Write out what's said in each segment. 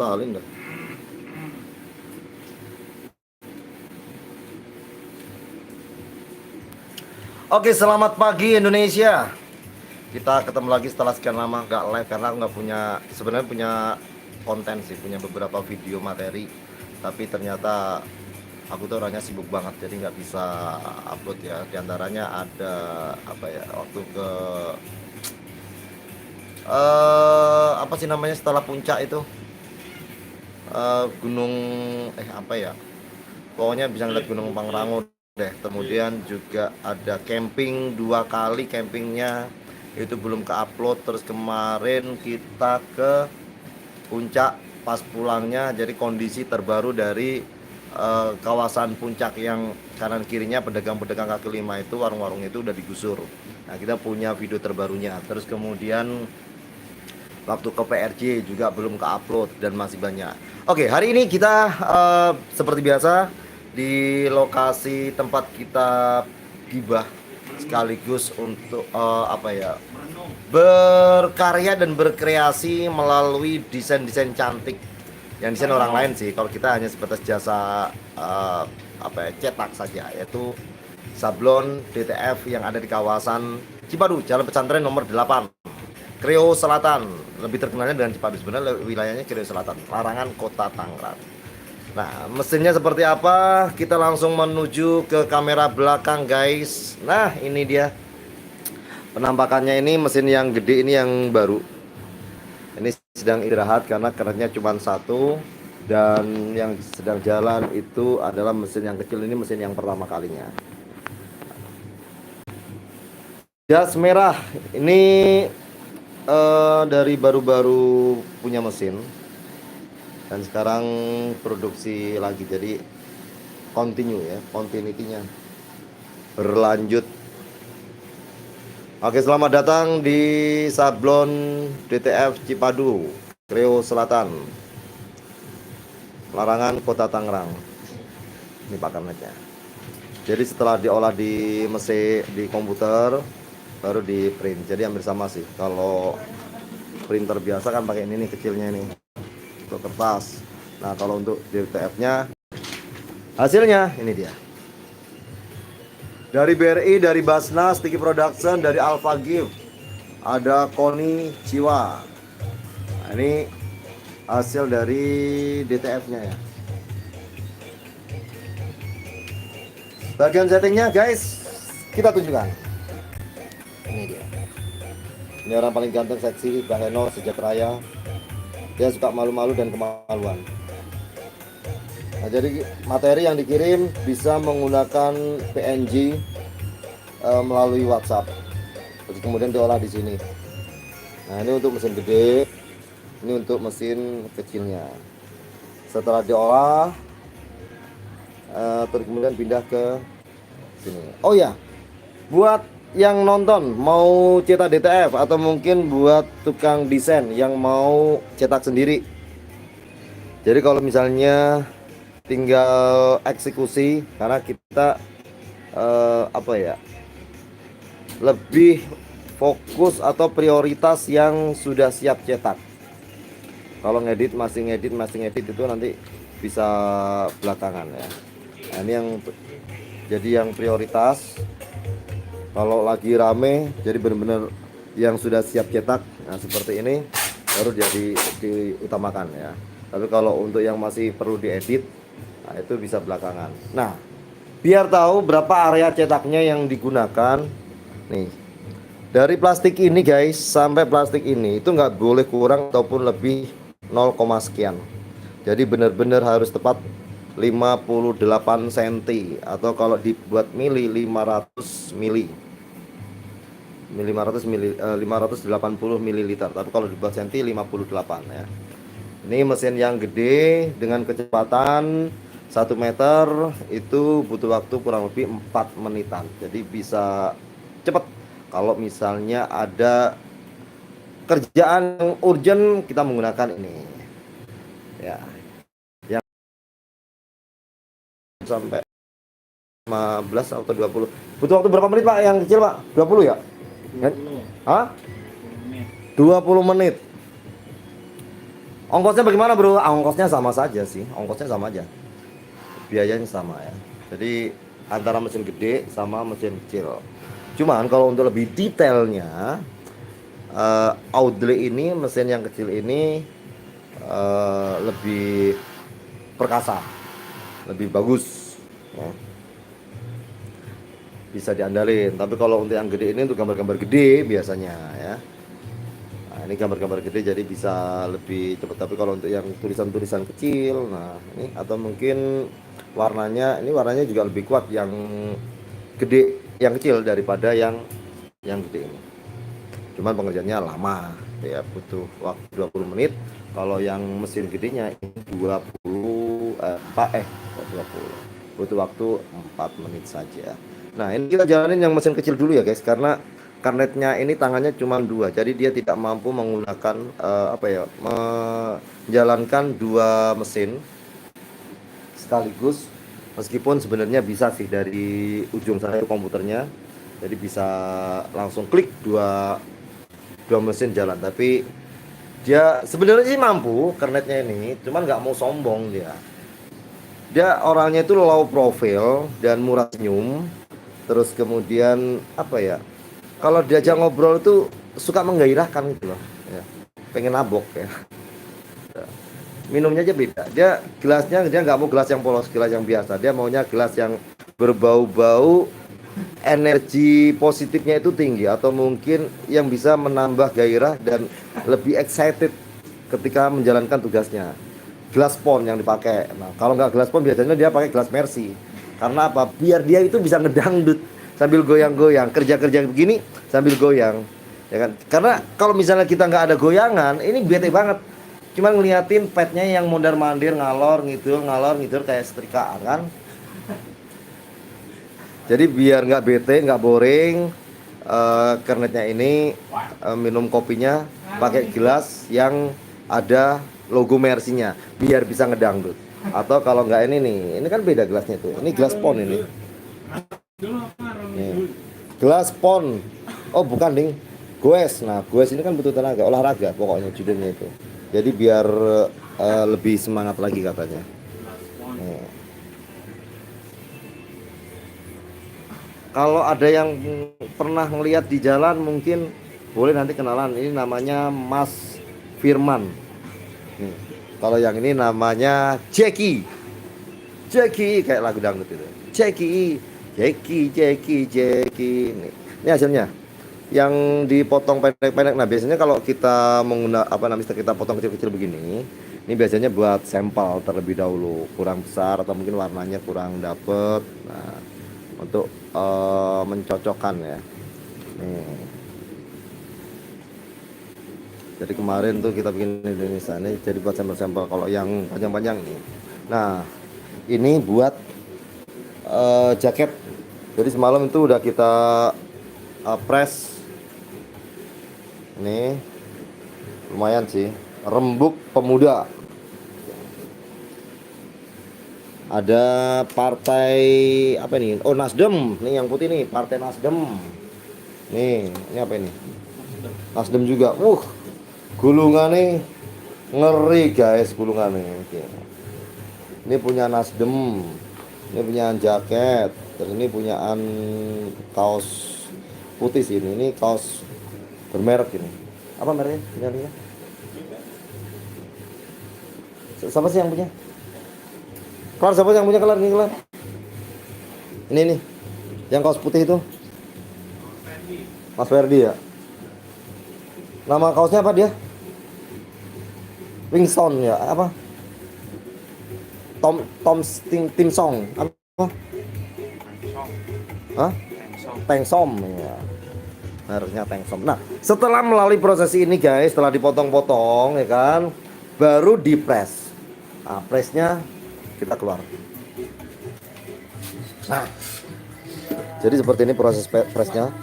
Paling enggak. Oke, selamat pagi Indonesia. Kita ketemu lagi setelah sekian lama nggak live karena aku nggak punya, sebenarnya punya konten sih, punya beberapa video materi, tapi ternyata aku tuh orangnya sibuk banget jadi nggak bisa upload ya. Di antaranya ada apa ya, waktu ke apa sih namanya setelah puncak itu, gunung apa ya, pokoknya bisa ngeliat Gunung Pangrango deh. Kemudian juga ada camping 2 kali, campingnya itu belum ke upload. Terus kemarin kita ke puncak, pas pulangnya jadi kondisi terbaru dari kawasan puncak yang kanan kirinya pedagang-pedagang kaki lima itu, warung-warung itu udah digusur. Nah, kita punya video terbarunya. Terus kemudian waktu ke PRJ juga belum ke upload dan masih banyak. Oke, hari ini kita seperti biasa di lokasi tempat kita gibah, sekaligus untuk apa ya, berkarya dan berkreasi melalui desain-desain cantik yang desain orang lain sih. Kalau kita hanya sebatas jasa apa ya, cetak saja, yaitu sablon DTF yang ada di kawasan Cipadu, Jalan Pesantren nomor 8, Kreo Selatan, lebih terkenalnya dengan Cipadu, sebenarnya wilayahnya Kreo Selatan, Larangan, Kota Tangerang. Nah, mesinnya seperti apa? Kita langsung menuju ke kamera belakang, guys. Nah, ini dia penampakannya. Ini mesin yang gede, ini yang baru. Ini sedang istirahat karena kerennya cuma satu, dan yang sedang jalan itu adalah mesin yang kecil. Ini mesin yang pertama kalinya. Jas merah ini dari baru-baru punya mesin dan sekarang produksi lagi, jadi continue ya, continuity-nya berlanjut. Oke, selamat datang di Sablon DTF Cipadu, Kreo Selatan, Larangan, Kota Tangerang. Ini pakernetnya. Jadi setelah diolah di mesin, di komputer, baru di print. Jadi hampir sama sih. Kalau printer biasa kan pakai ini nih, kecilnya ini untuk kertas. Nah, kalau untuk DTF-nya hasilnya ini dia. Dari BRI, dari Basnas, Tiki Production, dari Alpha Gift, ada Koni Ciwa. Nah, ini hasil dari DTF-nya ya. Bagian settingnya, guys, kita tunjukkan. Ini dia. Ini orang paling ganteng, seksi, Baheno, sejak raya. Dia suka malu-malu dan kemaluan. Nah, jadi materi yang dikirim bisa menggunakan PNG melalui WhatsApp. Terus kemudian diolah di sini. Nah, ini untuk mesin gede, ini untuk mesin kecilnya. Setelah diolah, terus kemudian pindah ke sini. Oh ya, buat yang nonton mau cetak DTF atau mungkin buat tukang desain yang mau cetak sendiri. Jadi kalau misalnya tinggal eksekusi, karena kita apa ya, lebih fokus atau prioritas yang sudah siap cetak. Kalau ngedit masih ngedit itu nanti bisa belakangan ya. Nah, ini yang jadi yang prioritas. Kalau lagi rame, jadi benar-benar yang sudah siap cetak, nah seperti ini baru jadi diutamakan ya. Tapi kalau untuk yang masih perlu diedit, nah itu bisa belakangan. Nah, biar tahu berapa area cetaknya yang digunakan, nih, dari plastik ini guys sampai plastik ini itu nggak boleh kurang ataupun lebih 0, sekian. Jadi benar-benar harus tepat 58 cm, atau kalau dibuat mili 500 mili. 500 mili, 580 ml. Tapi kalau dibuat senti 58 ya. Ini mesin yang gede dengan kecepatan 1 meter itu butuh waktu kurang lebih 4 menitan. Jadi bisa cepat. Kalau misalnya ada kerjaan yang urgent, kita menggunakan ini ya. Yang sampai 15 atau 20. Butuh waktu berapa menit Pak yang kecil Pak? 20 ya? 20. Hah? 20 menit. Ongkosnya bagaimana bro? Ongkosnya sama saja sih, ongkosnya sama aja, biayanya sama ya. Jadi antara mesin gede sama mesin kecil. Cuman kalau untuk lebih detailnya, Audley ini, mesin yang kecil ini lebih perkasa, lebih bagus ya, bisa diandalin. Tapi kalau untuk yang gede ini untuk gambar-gambar gede biasanya ya. Nah, ini gambar-gambar gede jadi bisa lebih cepat. Tapi kalau untuk yang tulisan-tulisan kecil, nah ini atau mungkin warnanya, ini warnanya juga lebih kuat yang gede, yang kecil daripada yang gede ini. Cuman pengerjaannya lama ya, butuh waktu 20 menit. Kalau yang mesin gedenya ini 20 butuh waktu 4 menit saja. Nah, ini kita jalanin yang mesin kecil dulu ya guys, karena karnetnya ini tangannya cuma 2, jadi dia tidak mampu menggunakan menjalankan 2 mesin sekaligus. Meskipun sebenarnya bisa sih dari ujung sana komputernya, jadi bisa langsung klik dua mesin jalan. Tapi dia sebenarnya sih mampu kernetnya ini, cuman nggak mau sombong dia orangnya itu low profile dan murah senyum. Terus kemudian kalau diajak ngobrol itu suka menggairahkan gitu loh ya. Pengen nabok ya. Minumnya aja beda, dia gelasnya dia nggak mau gelas yang polos, gelas yang biasa. Dia maunya gelas yang berbau-bau energi positifnya itu tinggi, atau mungkin yang bisa menambah gairah dan lebih excited ketika menjalankan tugasnya. Gelas pon yang dipakai. Nah, kalau nggak gelas pon biasanya dia pakai gelas Mercy. Karena apa? Biar dia itu bisa ngedangdut sambil goyang-goyang, kerja-kerja begini sambil goyang, ya kan? Karena kalau misalnya kita nggak ada goyangan, ini bete banget. Cuman ngeliatin petnya yang mondar-mandir ngalor ngidul kayak setrikaan kan. Jadi biar nggak bete, nggak boring, kernetnya ini minum kopinya pakai gelas yang ada logo Mercy-nya, biar bisa ngedangdut. Atau kalau nggak ini kan beda gelasnya tuh. Ini gelas pon ini. Nih, gelas pon. Oh bukan ding, goes. Nah goes ini kan butuh tenaga, olahraga pokoknya judulnya itu. Jadi biar lebih semangat lagi katanya. Nih. Kalau ada yang pernah ngelihat di jalan mungkin boleh nanti kenalan. Ini namanya Mas Firman. Nih. Kalau yang ini namanya Jackie kayak lagu dangdut itu. Jackie. Ini hasilnya yang dipotong pendek-pendek. Nah biasanya kalau kita menggunakan kita potong kecil-kecil begini, ini biasanya buat sampel terlebih dahulu, kurang besar atau mungkin warnanya kurang dapet. Nah untuk mencocokkan ya. Nih. Jadi kemarin tuh kita bikin Indonesia ini jadi buat sampel-sampel kalau yang panjang-panjang ini. Nah ini buat jaket. Jadi semalam itu udah kita press. Ini lumayan sih, rembuk pemuda. Ada partai apa ini? Oh Nasdem, nih yang putih nih, partai Nasdem. Nih, ini apa ini? Nasdem juga. Gulungannya ngeri guys, gulungannya. Ini punya Nasdem, ini punya jaket, terus ini punyaan kaos putih sih ini. Ini kaos bermerek ini. Apa mereknya? Nyarinya? Siapa sih yang punya? Kelar, siapa yang punya kelar nih kelar? Ini nih, yang kaos putih itu. Mas Ferdi ya. Nama kaosnya apa dia? Wingson ya, apa? Tom Tim Song apa? Hah? Tengsom ya. Harusnya Tengsom. Nah, setelah melalui proses ini guys, setelah dipotong-potong ya kan, baru di press. Nah, pressnya kita keluar. Nah, jadi seperti ini proses pressnya.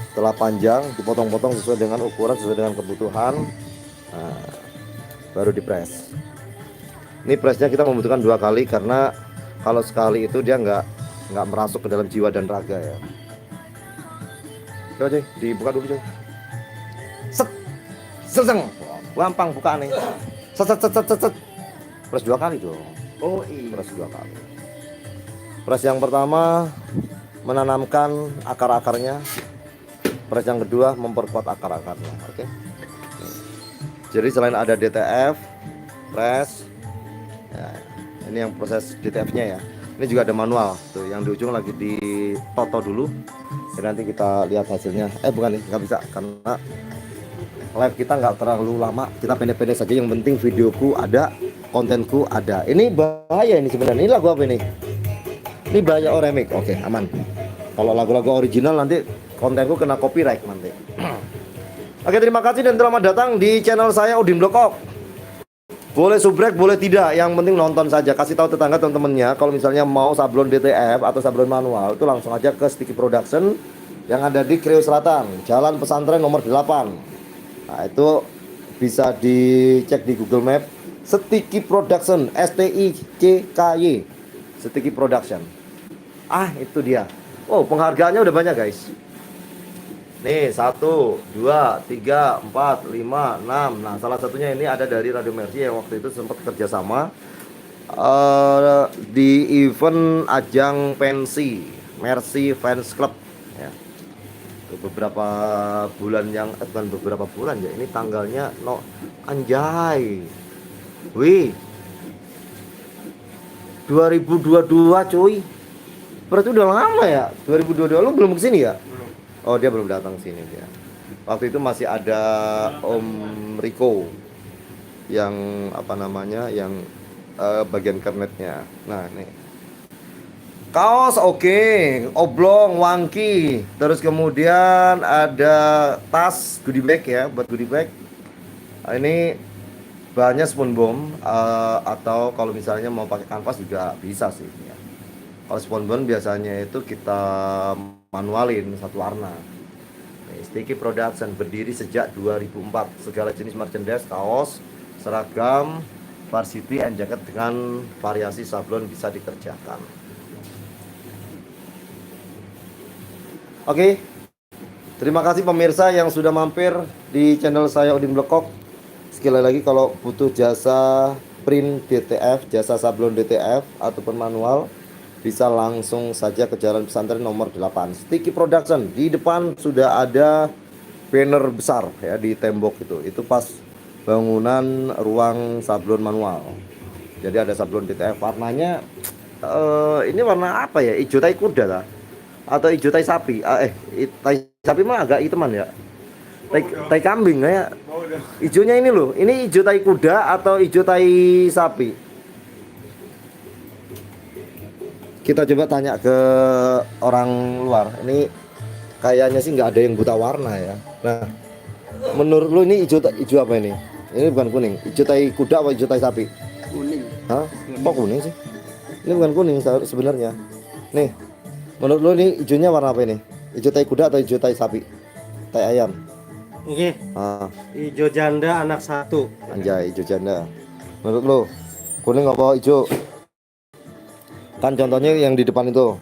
Setelah panjang, dipotong-potong sesuai dengan ukuran, sesuai dengan kebutuhan. Nah, baru di press. Ini pressnya kita membutuhkan 2 kali karena kalau sekali itu dia nggak merasuk ke dalam jiwa dan raga ya. Coba coy, dibuka dulu coy. Set, seseng, gampang buka nih. Set set set set set, set. Press 2 kali dong. Oh iya. Press 2 kali. Press yang pertama menanamkan akar-akarnya. Press yang kedua memperkuat akar-akarnya. Oke. Jadi selain ada DTF, press. Ya, ini yang proses DTF-nya ya. Ini juga ada manual tuh, yang di ujung lagi ditoto dulu. Dan nanti kita lihat hasilnya. Bukan nih, nggak bisa karena live kita nggak terlalu lama, kita pendek-pendek saja. Yang penting videoku ada, kontenku ada. Ini bahaya ini sebenarnya. Ini lagu apa ini? Ini bahaya remix. Oke, aman. Kalau lagu-lagu original nanti kontenku kena copyright nanti. Oke, terima kasih dan selamat datang di channel saya Udin Blokok. Boleh subrek, boleh tidak, yang penting nonton saja. Kasih tahu tetangga teman-temannya kalau misalnya mau sablon DTF atau sablon manual, itu langsung aja ke Sticky Production yang ada di Kriau Selatan, Jalan Pesantren nomor 8. Nah, itu bisa dicek di Google Map, Sticky Production, STICKY, Sticky Production. Itu dia. Oh, penghargaannya udah banyak guys. Nih 1, 2, 3, 4, 5, 6. Nah, salah satunya ini ada dari Radio Mercy yang waktu itu sempat kerjasama di event ajang pensi Mercy Fans Club ya. Beberapa bulan yang bukan beberapa bulan ya, ini tanggalnya anjay. Wih. 2022 cuy. Berarti udah lama ya. 2022 lu belum kesini ya? Oh, dia belum datang sini dia. Waktu itu masih ada Om Riko yang apa namanya, yang bagian kernetnya. Nah, nih. Kaos oke, oblong, wangki. Terus kemudian ada tas goodie bag ya, buat goodie bag. Ini bahannya SpongeBob atau kalau misalnya mau pakai kanvas juga bisa sih ya. Kalau SpongeBob biasanya itu kita manualin satu warna. Sticky Production berdiri sejak 2004. Segala jenis merchandise, kaos, seragam, varsity, and jacket dengan variasi sablon bisa dikerjakan. Oke, terima kasih pemirsa yang sudah mampir di channel saya Udin Blokok. Sekali lagi kalau butuh jasa print DTF, jasa sablon DTF ataupun manual, bisa langsung saja ke Jalan Pesantren nomor 8 Sticky Production. Di depan sudah ada banner besar ya di tembok itu pas bangunan ruang sablon manual. Jadi ada sablon DTF, warnanya ini warna apa ya, hijau tai kuda lah atau hijau tai sapi. Tai sapi mah agak hitaman ya, tai kambing ya. Hijaunya ini loh, ini hijau tai kuda atau hijau tai sapi. Kita coba tanya ke orang luar. Ini kayaknya sih nggak ada yang buta warna ya. Nah, menurut lu ini hijau apa ini? Ini bukan kuning. Hijau tai kuda atau hijau tai sapi? Kuning. Hah? Kok kuning sih? Ini bukan kuning sebenarnya. Nih, menurut lu ini hijaunya warna apa ini? Hijau tai kuda atau hijau tai sapi? Tai ayam. Oke. Hijau janda anak 1. Anjay, hijau janda. Menurut lu kuning apa hijau? Kan contohnya yang di depan itu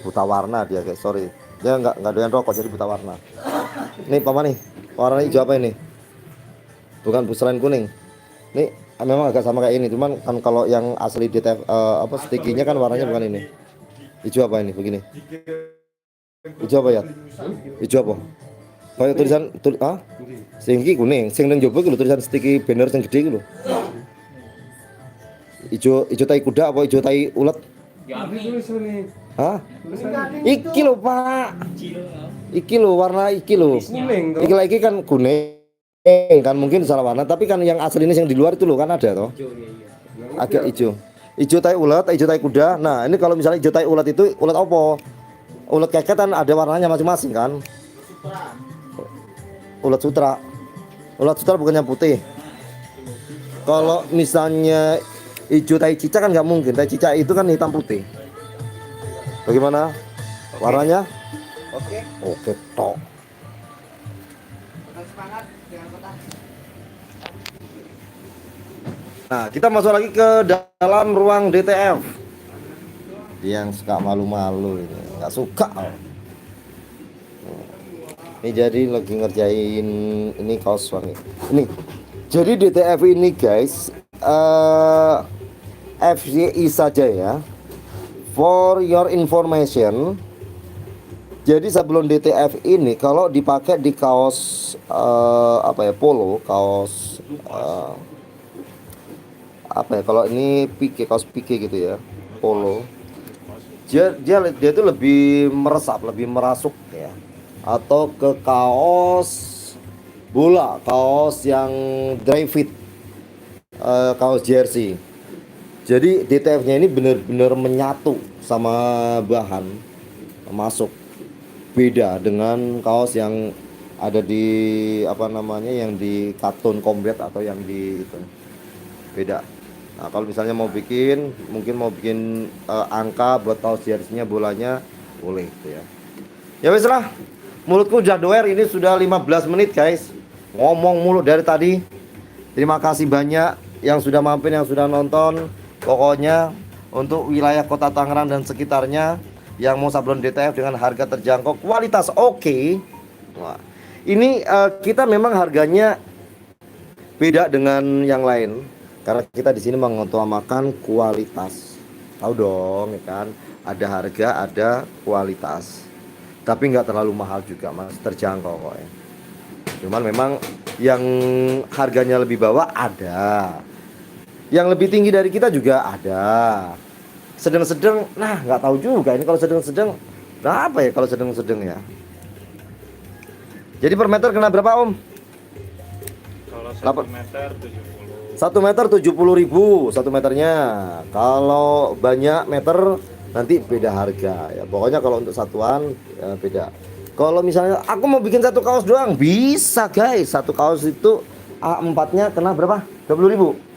buta warna dia guys, sorry. Dia nggak doyan rokok jadi buta warna. Nih paman nih, warna hijau apa ini? Bukan selain kuning. Nih memang agak sama kayak ini, cuman kan kalau yang asli DTF stikinya kan warnanya bukan ini. Hijau apa ini begini? Hijau apa ya? Hijau apa? Kayak tulisan singki kuning, sing nang jowo tulisan stiki banner sing gede lho. Hijau tai kuda apa hijau tai ulet? Hah? Iki lho Pak. Iki lho warna iki lho. Iki lagi kan kuning kan, mungkin salah warna, tapi kan yang asli ini yang di luar itu loh kan ada toh. Agak hijau. Hijau tai ulet, hijau tai kuda. Nah, ini kalau misalnya hijau tai ulet itu ulet apa? Ulet keket kan ada warnanya masing-masing kan? Ulet sutra. Ulet sutra bukannya putih. Kalau misalnya hijau tai cicak kan nggak mungkin, tai cicak itu kan hitam putih. Bagaimana warnanya? Oke tok. Nah, kita masuk lagi ke dalam ruang DTF. Dia yang suka malu-malu ini, nggak suka. Ini jadi lagi ngerjain ini kaos wangi. Ini Jadi DTF ini guys, FYI saja ya. For your information, jadi sablon DTF ini kalau dipakai di kaos polo, kaos kalau ini pike, kaos pike gitu ya, polo. Dia itu lebih meresap, lebih merasuk ya. Atau ke kaos bola, kaos yang dry fit, kaos jersey. Jadi DTF-nya ini benar-benar menyatu sama bahan, masuk. Beda dengan kaos yang ada di yang di karton combat atau yang di itu. Beda. Nah, kalau misalnya mungkin mau bikin angka buat kaos jersey-nya, bolanya boleh gitu ya. Ya wes lah. Mulutku udah doer, ini sudah 15 menit guys. Ngomong mulu dari tadi. Terima kasih banyak yang sudah mampir, yang sudah nonton. Pokoknya untuk wilayah Kota Tangerang dan sekitarnya yang mau sablon DTF dengan harga terjangkau, kualitas oke. Wah, ini kita memang harganya beda dengan yang lain karena kita di sini mengutamakan kualitas. Tahu dong, ya kan? Ada harga, ada kualitas. Tapi nggak terlalu mahal juga, masih terjangkau kok ya. Cuman memang yang harganya lebih bawah ada. Yang lebih tinggi dari kita juga ada. Sedang-sedang, nah nggak tahu juga ini kalau sedang-sedang berapa ya kalau sedang-sedang ya. Jadi per meter kena berapa Om? Kalau 1 meter 70. 1 meter 70.000 1 meternya. Kalau banyak meter nanti beda harga ya. Pokoknya kalau untuk satuan ya beda. Kalau misalnya aku mau bikin satu kaos doang bisa guys. Satu kaos itu A4-nya kena berapa? 20.000.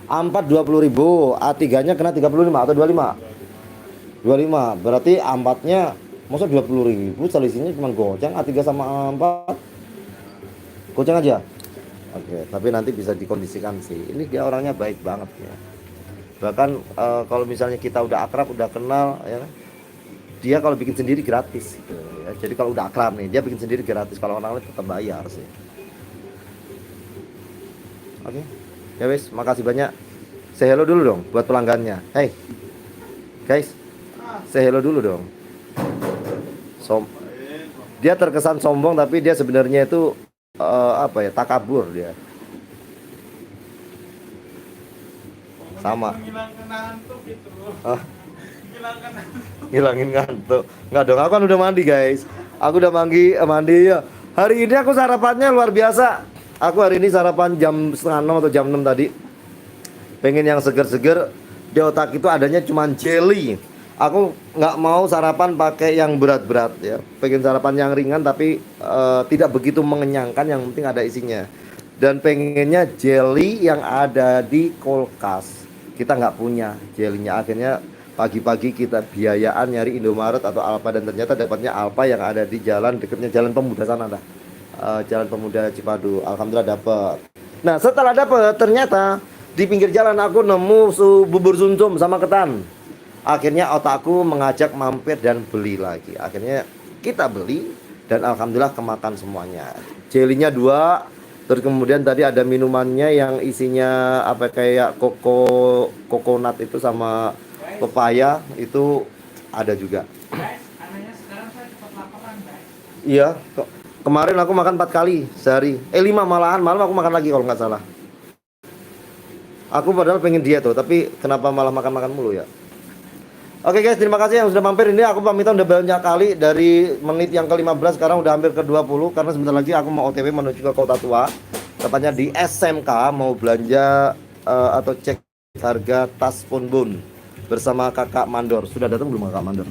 A4 20.000, A3 nya kena 35 atau 25. 25 berarti A4-nya masa 20.000, selisihnya cuma goceng. A3 sama A4 goceng aja. Oke, tapi nanti bisa dikondisikan sih. Ini dia orangnya baik banget ya. Bahkan kalau misalnya kita udah akrab, udah kenal ya, dia kalau bikin sendiri gratis gitu, ya. Jadi kalau udah akrab nih, dia bikin sendiri gratis. Kalau orang lain tetap bayar sih. Oke. Ya wes, makasih banyak. Say hello dulu dong buat pelanggannya. Hey guys, say hello dulu dong. Dia terkesan sombong tapi dia sebenarnya itu takabur dia. Sama. Ngilangin ngantuk. Nggak dong, aku kan udah mandi guys. Aku udah mandi ya. Hari ini aku sarapannya luar biasa. Aku hari ini sarapan jam setengah 6 atau jam 6 tadi. Pengen yang seger-seger. Di otak itu adanya cuma jelly. Aku nggak mau sarapan pakai yang berat-berat ya. Pengen sarapan yang ringan tapi tidak begitu mengenyangkan. Yang penting ada isinya. Dan pengennya jelly yang ada di kulkas. Kita nggak punya jellynya. Akhirnya pagi-pagi kita biayaan nyari Indomaret atau Alfa. Dan ternyata dapatnya Alfa yang ada di jalan dekatnya Jalan Pemuda sana dah. Jalan Pemuda Cipadu. Alhamdulillah dapat. Nah setelah dapat ternyata di pinggir jalan aku nemu bubur sumsum sama ketan. Akhirnya otakku mengajak mampir dan beli lagi. Akhirnya kita beli dan alhamdulillah kemakan semuanya. Jelinya 2. Terus kemudian tadi ada minumannya yang isinya kayak kokonat itu sama pepaya itu ada juga. Iya. Kemarin aku makan 4 kali sehari. 5 malahan, malam aku makan lagi kalau nggak salah. Aku padahal pengen diet tuh, tapi kenapa malah makan-makan mulu ya? Oke guys, terima kasih yang sudah mampir. Ini aku pamitan udah banyak kali dari menit yang ke-15 sekarang udah hampir ke-20 karena sebentar lagi aku mau OTW menuju ke Kota Tua. Tepatnya di SMK mau belanja atau cek harga tas Ponbon bersama Kakak Mandor. Sudah datang belum Kakak Mandor?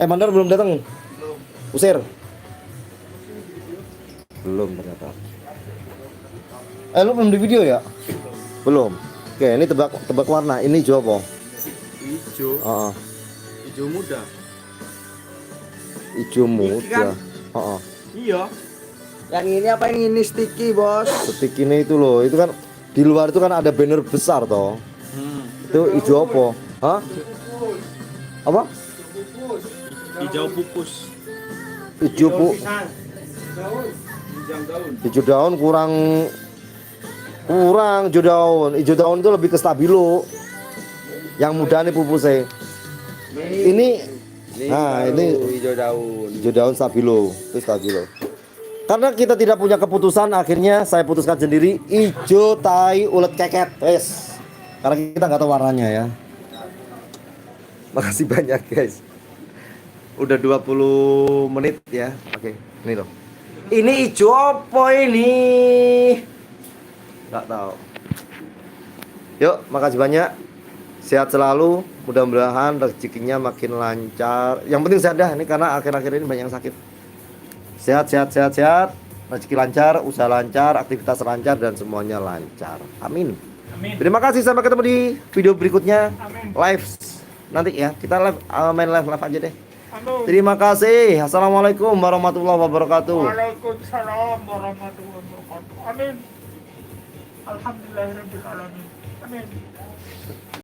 Mandor belum datang. Usir. Belum ternyata. Lu belum di video ya? Belum. Oke, ini tebak warna. Ini hijau apa? Hijau. Hijau muda. Hijau muda. Kan? Iya. Yang ini apa yang ini sticky, Bos? Sticky ini itu loh. Itu kan di luar itu kan ada banner besar toh. Itu hijau apa? Hah? Apa? Hijau pupus. Hijau daun kurang Kurang hijau daun. Hijau daun itu lebih ke stabilo. Yang muda nih pupusnya. Ini nah, baru ini hijau daun. hijau daun stabilo. Itu stabilo. Karena kita tidak punya keputusan, akhirnya saya putuskan sendiri hijau tai ulet keket. Yes. Karena kita nggak tahu warnanya ya. Makasih banyak guys. Udah 20 menit ya. Oke, ini loh. Ini hijau apa ini? Nggak tahu. Yuk, makasih banyak. Sehat selalu. Mudah-mudahan rezekinya makin lancar. Yang penting sehat dah. Ini karena akhir-akhir ini banyak yang sakit. Sehat. Rezeki lancar, usaha lancar, aktivitas lancar, dan semuanya lancar. Amin. Terima kasih. Sampai ketemu di video berikutnya. Live nanti ya. Kita live, main live aja deh. Terima kasih. Assalamualaikum warahmatullahi wabarakatuh. Waalaikumsalam warahmatullahi wabarakatuh. Amin. Alhamdulillahirabbil alamin. Amin.